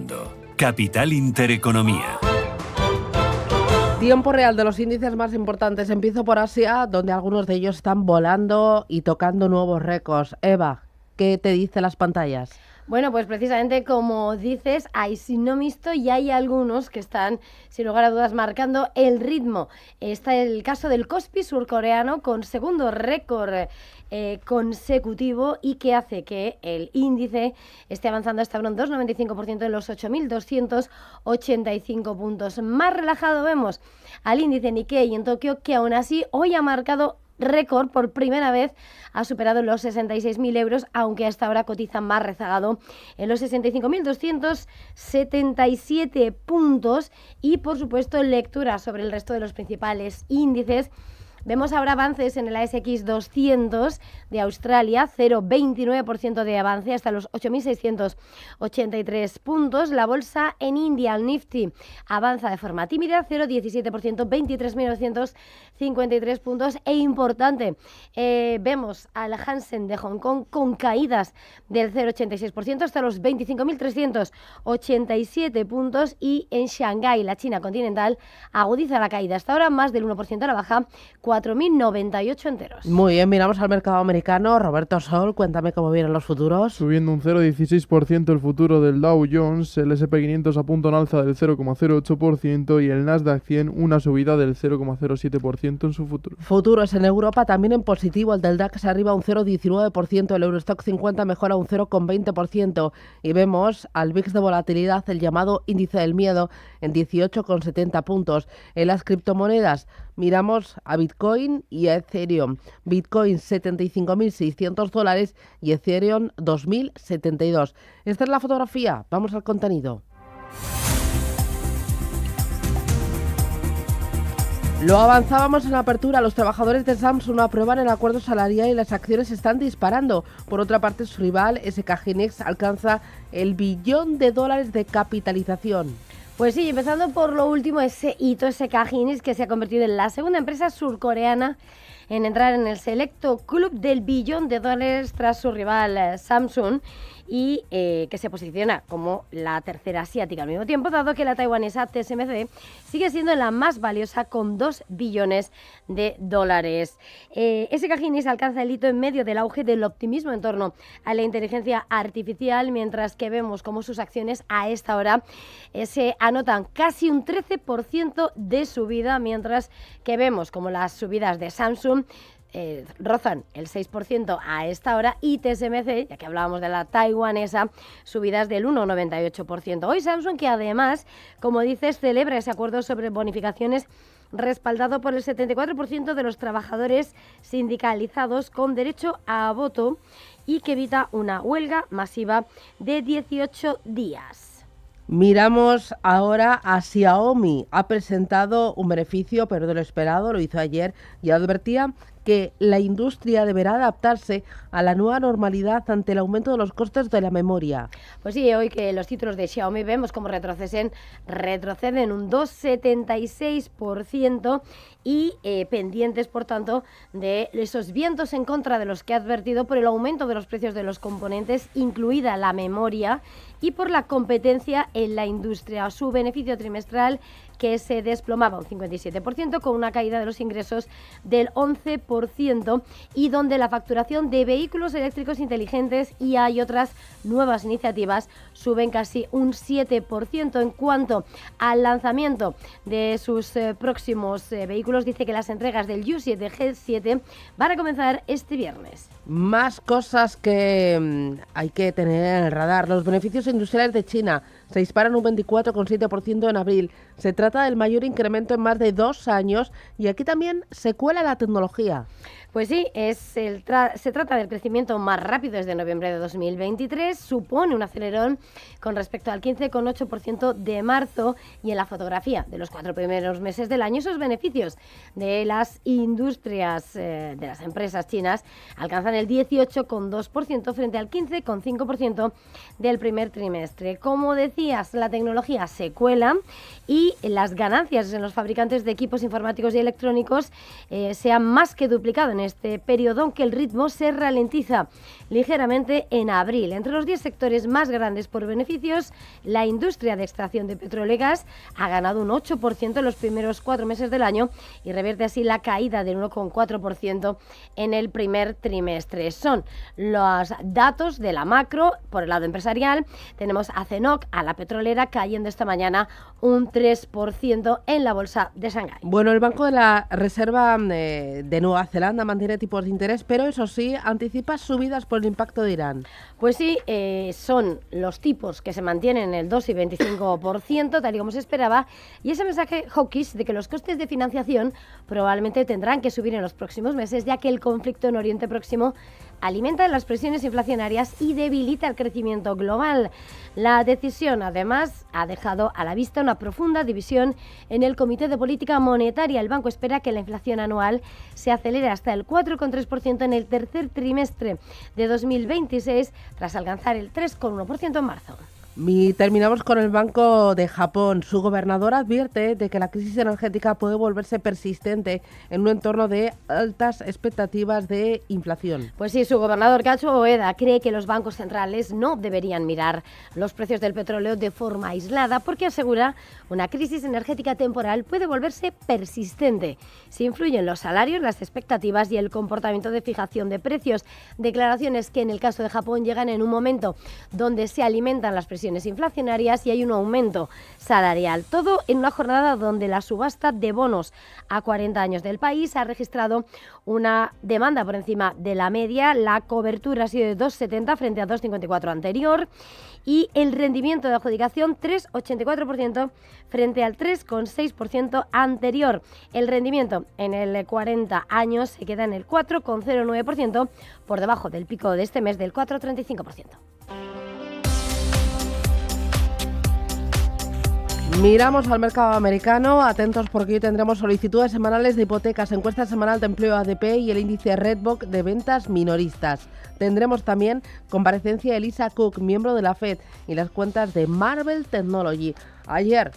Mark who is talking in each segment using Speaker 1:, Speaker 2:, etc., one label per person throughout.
Speaker 1: mundo. Capital Intereconomía.
Speaker 2: Tiempo real de los índices más importantes. Empiezo por Asia, donde algunos de ellos están volando y tocando nuevos récords. Eva, ¿qué te dicen las pantallas?
Speaker 3: Bueno, pues precisamente como dices, hay signo mixto y hay algunos que están, sin lugar a dudas, marcando el ritmo. Está el caso del Kospi surcoreano con segundo récord consecutivo y que hace que el índice esté avanzando hasta un 2,95% en los 8.285 puntos. Más relajado vemos al índice Nikkei en Tokio, que aún así hoy ha marcado récord por primera vez, ha superado los 66.000 euros, aunque hasta ahora cotiza más rezagado en los 65.277 puntos. Y por supuesto, lectura sobre el resto de los principales índices. Vemos ahora avances en el ASX 200 de Australia, 0,29% de avance hasta los 8.683 puntos. La bolsa en India, el Nifty, avanza de forma tímida, 0,17%, 23.953 puntos. E importante, vemos al Hansen de Hong Kong con caídas del 0,86% hasta los 25.387 puntos. Y en Shanghái, la China continental, agudiza la caída hasta ahora más del 1% a la baja, 4.098 enteros.
Speaker 2: Muy bien, miramos al mercado americano. Roberto Sol, cuéntame cómo vienen los futuros.
Speaker 4: Subiendo un 0,16% el futuro del Dow Jones, el S&P 500 apunta un alza del 0,08% y el Nasdaq 100 una subida del 0,07% en su futuro.
Speaker 2: Futuros en Europa también en positivo. El del DAX arriba un 0,19%, el Eurostock 50 mejora un 0,20% y vemos al VIX de volatilidad, el llamado índice del miedo, en 18,70 puntos. En las criptomonedas miramos a Bitcoin y a Ethereum. Bitcoin 75.600 dólares y Ethereum 2.072. Esta es la fotografía. Vamos al contenido. Lo avanzábamos en la apertura. Los trabajadores de Samsung aprueban el acuerdo salarial y las acciones están disparando. Por otra parte, su rival, SK Hynix, alcanza el $1 billón de capitalización.
Speaker 3: Pues sí, empezando por lo último, ese hito, SK Hynix, que se ha convertido en la segunda empresa surcoreana en entrar en el selecto club del $1 billón tras su rival Samsung, y que se posiciona como la tercera asiática al mismo tiempo, dado que la taiwanesa TSMC sigue siendo la más valiosa con $2 billones. SK Hynix alcanza el hito en medio del auge del optimismo en torno a la inteligencia artificial, mientras que vemos cómo sus acciones a esta hora se anotan casi un 13% de subida, mientras que vemos como las subidas de Samsung rozan el 6% a esta hora, y TSMC, ya que hablábamos de la taiwanesa, subidas del 1,98%. Hoy Samsung, que además, como dices, celebra ese acuerdo sobre bonificaciones respaldado por el 74% de los trabajadores sindicalizados con derecho a voto y que evita una huelga masiva de 18 días.
Speaker 2: Miramos ahora a Xiaomi. Ha presentado un beneficio, pero de lo esperado, lo hizo ayer y advertía que la industria deberá adaptarse a la nueva normalidad ante el aumento de los costes de la memoria.
Speaker 3: Pues sí, hoy que los títulos de Xiaomi vemos cómo retroceden un 2,76% y pendientes, por tanto, de esos vientos en contra de los que ha advertido por el aumento de los precios de los componentes, incluida la memoria, y por la competencia en la industria. Su beneficio trimestral, que se desplomaba un 57%, con una caída de los ingresos del 11%, y donde la facturación de vehículos eléctricos inteligentes y hay otras nuevas iniciativas suben casi un 7%. En cuanto al lanzamiento de sus próximos vehículos, dice que las entregas del U7 G7 van a comenzar este viernes.
Speaker 2: Más cosas que hay que tener en el radar. Los beneficios industriales de China se disparan un 24,7% en abril. Se trata del mayor incremento en más de 2 años y aquí también se cuela la tecnología.
Speaker 3: Pues sí, se trata del crecimiento más rápido desde noviembre de 2023, supone un acelerón con respecto al 15,8% de marzo, y en la fotografía de los 4 primeros meses del año, esos beneficios de las industrias, de las empresas chinas, alcanzan el 18,2% frente al 15,5% del primer trimestre. Como decías, la tecnología se cuela y las ganancias en los fabricantes de equipos informáticos y electrónicos se han más que duplicado en este periodo, aunque el ritmo se ralentiza ligeramente en abril. Entre los 10 sectores más grandes por beneficios, la industria de extracción de petróleo y gas ha ganado un 8% en los primeros 4 meses del año y revierte así la caída del 1,4% en el primer trimestre. Son los datos de la macro. Por el lado empresarial, tenemos a CNOOC, a la petrolera, cayendo esta mañana un 3% en la bolsa de Shanghái.
Speaker 2: Bueno, el Banco de la Reserva de Nueva Zelanda mantiene tipos de interés, pero eso sí, anticipa subidas por el impacto de Irán.
Speaker 3: Pues sí, son los tipos que se mantienen en el 2 y 25%, tal y como se esperaba, y ese mensaje hawkish de que los costes de financiación probablemente tendrán que subir en los próximos meses, ya que el conflicto en Oriente Próximo alimenta las presiones inflacionarias y debilita el crecimiento global. La decisión, además, ha dejado a la vista una profunda división en el Comité de Política Monetaria. El banco espera que la inflación anual se acelere hasta el 4,3% en el tercer trimestre de 2026, tras alcanzar el 3,1% en marzo.
Speaker 2: Y terminamos con el Banco de Japón. Su gobernador advierte de que la crisis energética puede volverse persistente en un entorno de altas expectativas de inflación.
Speaker 3: Pues sí, su gobernador Kazuo Ueda cree que los bancos centrales no deberían mirar los precios del petróleo de forma aislada, porque asegura una crisis energética temporal puede volverse persistente si influyen los salarios, las expectativas y el comportamiento de fijación de precios. Declaraciones que en el caso de Japón llegan en un momento donde se alimentan las presiones inflacionarias y hay un aumento salarial. Todo en una jornada donde la subasta de bonos a 40 años del país ha registrado una demanda por encima de la media. La cobertura ha sido de 2,70 frente a 2,54 anterior y el rendimiento de adjudicación 3,84% frente al 3,6% anterior. El rendimiento en el 40 años se queda en el 4,09%, por debajo del pico de este mes del 4,35%.
Speaker 2: Miramos al mercado americano, atentos porque hoy tendremos solicitudes semanales de hipotecas, encuesta semanal de empleo ADP y el índice Redbook de ventas minoristas. Tendremos también comparecencia de Lisa Cook, miembro de la FED, y las cuentas de Marvell Technology. Ayer,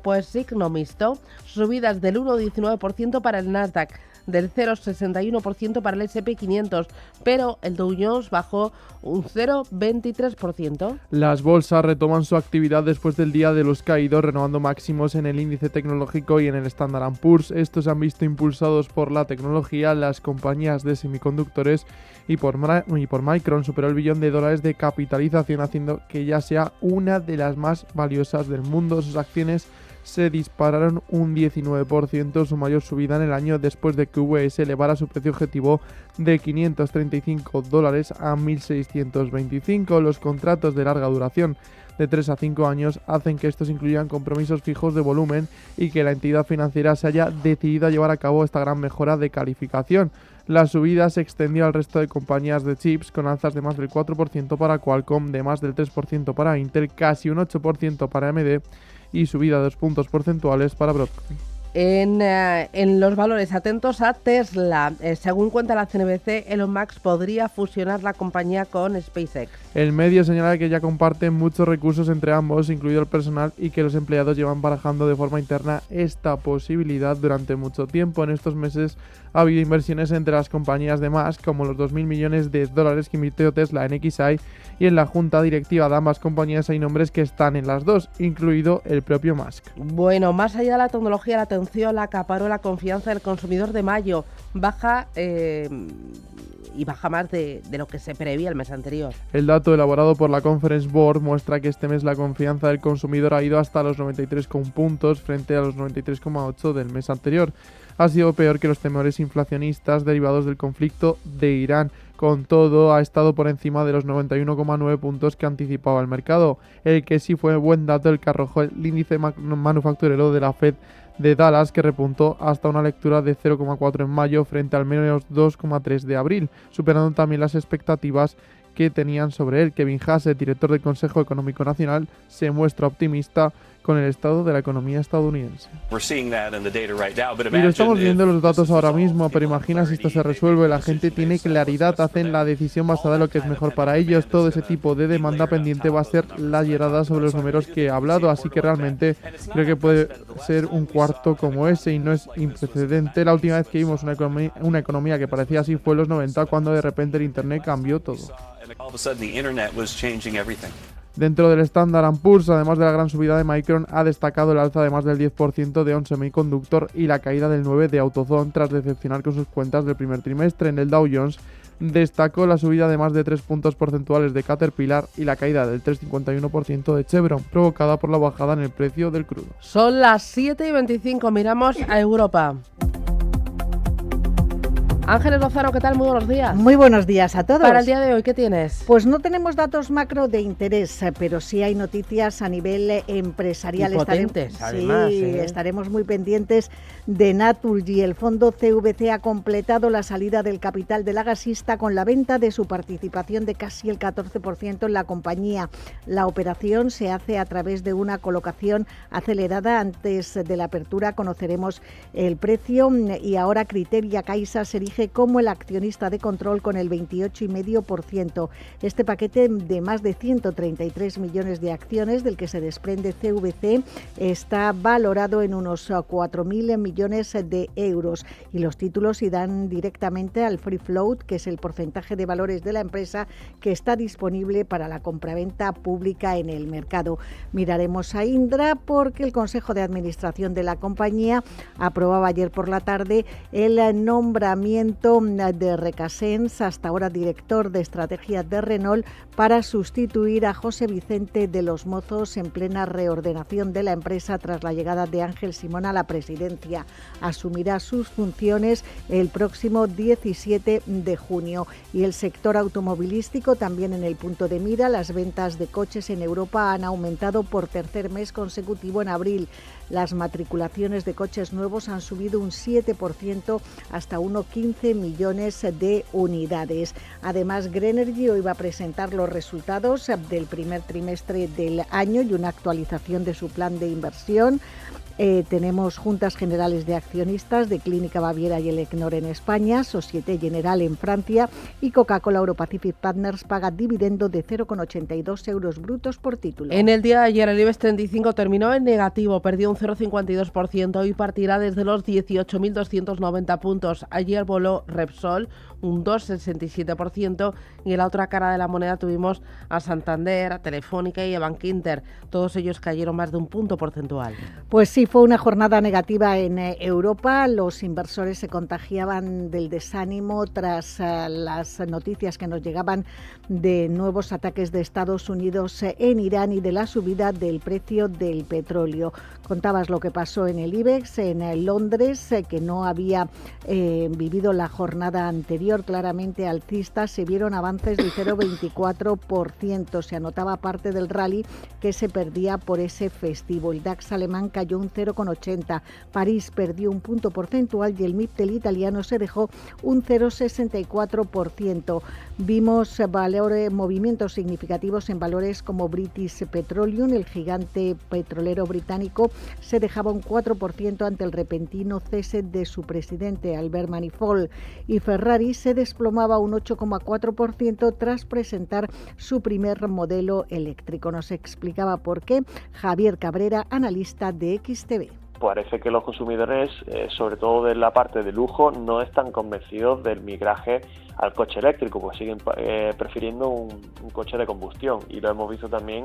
Speaker 2: pues signo mixto, subidas del 1,19% para el Nasdaq, del 0,61% para el S&P 500, pero el Dow Jones bajó un 0,23%.
Speaker 4: Las bolsas retoman su actividad después del día de los caídos, renovando máximos en el índice tecnológico y en el Standard & Poor's. Estos se han visto impulsados por la tecnología, las compañías de semiconductores y por Micron superó el $1 billón de capitalización, haciendo que ya sea una de las más valiosas del mundo. Sus acciones se dispararon un 19%, su mayor subida en el año, después de que UBS elevara su precio objetivo de $535 a 1.625. Los contratos de larga duración de 3 a 5 años hacen que estos incluyan compromisos fijos de volumen y que la entidad financiera se haya decidido a llevar a cabo esta gran mejora de calificación. La subida se extendió al resto de compañías de chips, con alzas de más del 4% para Qualcomm, de más del 3% para Intel, casi un 8% para AMD y subida de 2 puntos porcentuales para Broadcom.
Speaker 2: En los valores, atentos a Tesla. Según cuenta la CNBC, Elon Musk podría fusionar la compañía con SpaceX.
Speaker 4: El medio señala que ya comparten muchos recursos entre ambos, incluido el personal, y que los empleados llevan barajando de forma interna esta posibilidad durante mucho tiempo. En estos meses ha habido inversiones entre las compañías de Musk, como los $2.000 millones que invirtió Tesla en XAI, y en la junta directiva de ambas compañías hay nombres que están en las dos, incluido el propio Musk.
Speaker 2: Bueno, más allá de la tecnología, la atención la acaparó la confianza del consumidor de mayo. Baja y baja más de lo que se preveía el mes anterior.
Speaker 4: El dato elaborado por la Conference Board muestra que este mes la confianza del consumidor ha ido hasta los 93,1 puntos frente a los 93,8 del mes anterior. Ha sido peor que los temores inflacionistas derivados del conflicto de Irán. Con todo, ha estado por encima de los 91,9 puntos que anticipaba el mercado. El que sí fue buen dato el que arrojó el índice manufacturero de la FED de Dallas, que repuntó hasta una lectura de 0,4 en mayo frente al menos 2,3 de abril, superando también las expectativas que tenían sobre él. Kevin Hassett, director del Consejo Económico Nacional, se muestra optimista con el estado de la economía estadounidense. Y lo estamos viendo en los datos ahora mismo, pero imagina si esto se resuelve, la gente tiene claridad, hacen la decisión basada en lo que es mejor para ellos, todo ese tipo de demanda pendiente va a ser la llegada sobre los números que he hablado, así que realmente creo que puede ser un cuarto como ese y no es imprecedente. La última vez que vimos una economía que parecía así fue en los 90, cuando de repente el Internet cambió todo. Dentro del Standard & Poor's, además de la gran subida de Micron, ha destacado el alza de más del 10% de ON Semiconductor y la caída del 9% de AutoZone tras decepcionar con sus cuentas del primer trimestre. En el Dow Jones destacó la subida de más de 3 puntos porcentuales de Caterpillar y la caída del 3,51% de Chevron, provocada por la bajada en el precio del crudo.
Speaker 2: Son las 7:25, miramos a Europa. Ángeles Lozano, ¿qué tal? Muy buenos días.
Speaker 5: Muy buenos días a todos.
Speaker 2: Para el día de hoy, ¿qué tienes?
Speaker 5: Pues no tenemos datos macro de interés, pero sí hay noticias a nivel empresarial.
Speaker 2: Y potentes, además.
Speaker 5: Estaremos muy pendientes de Naturgy. El fondo CVC ha completado la salida del capital de la gasista con la venta de su participación de casi el 14% en la compañía. La operación se hace a través de una colocación acelerada. Antes de la apertura conoceremos el precio y ahora Criteria Caixa se erige como el accionista de control con el 28,5%. Este paquete de más de 133 millones de acciones del que se desprende CVC está valorado en unos 4.000 millones de euros y los títulos irán directamente al free float, que es el porcentaje de valores de la empresa que está disponible para la compraventa pública en el mercado. Miraremos a Indra porque el Consejo de Administración de la compañía aprobaba ayer por la tarde el nombramiento de Recasens, hasta ahora director de estrategia de Renault, para sustituir a José Vicente de los Mozos en plena reordenación de la empresa tras la llegada de Ángel Simón a la presidencia. Asumirá sus funciones el próximo 17 de junio. Y el sector automovilístico también en el punto de mira. Las ventas de coches en Europa han aumentado por tercer mes consecutivo en abril. Las matriculaciones de coches nuevos han subido un 7% hasta 1,15 millones de unidades. Además, Grenergy hoy va a presentar los resultados del primer trimestre del año y una actualización de su plan de inversión. Tenemos juntas generales de accionistas de Clínica Baviera y Elecnor en España, Société Générale en Francia y Coca-Cola Europacific Partners paga dividendo de 0,82 euros brutos por título.
Speaker 2: En el día de ayer el IBEX 35 terminó en negativo, perdió un 0,52% y partirá desde los 18.290 puntos. Ayer voló Repsol un 2,67% y en la otra cara de la moneda tuvimos a Santander, a Telefónica y a Bankinter. Todos ellos cayeron más de un punto porcentual.
Speaker 5: Pues sí, fue una jornada negativa en Europa. Los inversores se contagiaban del desánimo tras las noticias que nos llegaban de nuevos ataques de Estados Unidos en Irán y de la subida del precio del petróleo. Contabas lo que pasó en el IBEX, en Londres, que no había vivido la jornada anterior claramente alcista. Se vieron avances del 0,24%. Se anotaba parte del rally que se perdía por ese festivo. El DAX alemán cayó un 0,80%. París perdió un punto porcentual y el MIPTEL italiano se dejó un 0,64%. Vimos movimientos significativos en valores como British Petroleum. El gigante petrolero británico se dejaba un 4% ante el repentino cese de su presidente Albert Manifold, y Ferrari se desplomaba un 8,4% tras presentar su primer modelo eléctrico. Nos explicaba por qué Javier Cabrera, analista de XTV.
Speaker 6: Parece que los consumidores, sobre todo de la parte de lujo, no están convencidos del migraje al coche eléctrico, pues siguen prefiriendo un coche de combustión, y lo hemos visto también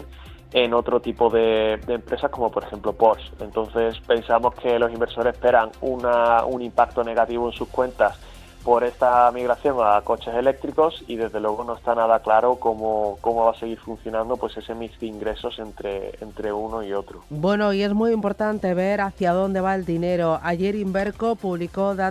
Speaker 6: en otro tipo de empresas como por ejemplo Porsche. Entonces pensamos que los inversores esperan un impacto negativo en sus cuentas por esta migración a coches eléctricos, y desde luego no está nada claro cómo va a seguir funcionando pues ese mix de ingresos entre uno y otro.
Speaker 2: Bueno, y es muy importante ver hacia dónde va el dinero. Ayer Inverco publicó datos